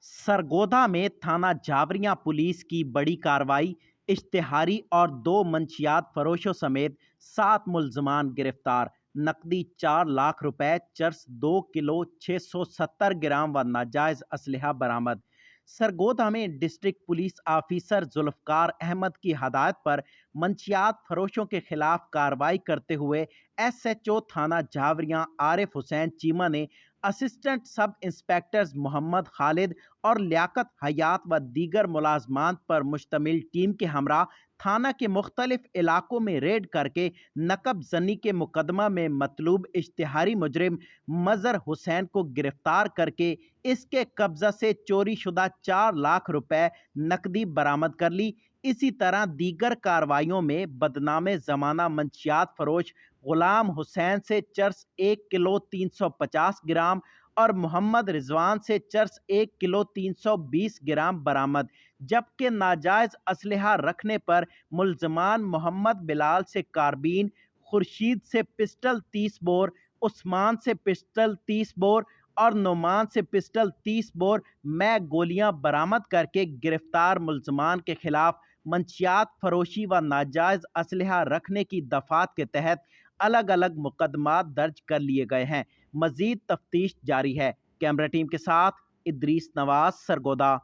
سرگودا میں تھانہ جاوریاں پولیس کی بڑی کارروائی، اشتہاری اور 2 منشیات فروشوں سمیت 7 ملزمان گرفتار، نقدی 4 لاکھ روپے، چرس 2 کلو 670 گرام و ناجائز اسلحہ برآمد۔ سرگودا میں district police officer Zulfiqar Ahmed کی ہدایت پر منشیات فروشوں کے خلاف کارروائی کرتے ہوئے ایس ایچ او تھانہ جاوریاں عارف حسین چیمہ نے اسسٹنٹ سب انسپکٹرز محمد خالد اور لیاقت حیات و دیگر ملازمات پر مشتمل ٹیم کے ہمراہ تھانہ کے مختلف علاقوں میں ریڈ کر کے نقب زنی کے مقدمہ میں مطلوب اشتہاری مجرم مظہر حسین کو گرفتار کر کے اس کے قبضہ سے چوری شدہ 4 لاکھ روپے نقدی برآمد کر لی۔ اسی طرح دیگر کارروائیوں میں بدنام زمانہ منشیات فروش غلام حسین سے چرس 1 کلو 350 گرام اور محمد رضوان سے چرس 1 کلو 320 گرام برآمد، جبکہ ناجائز اسلحہ رکھنے پر ملزمان محمد بلال سے کاربین، خورشید سے پسٹل 30 بور، عثمان سے پسٹل 30 بور اور نعمان سے پسٹل 30 بور میں گولیاں برآمد کر کے گرفتار ملزمان کے خلاف منشیات فروشی و ناجائز اسلحہ رکھنے کی دفعات کے تحت الگ الگ مقدمات درج کر لیے گئے ہیں۔ مزید تفتیش جاری ہے۔ کیمرہ ٹیم کے ساتھ ادریس نواز، سرگودا۔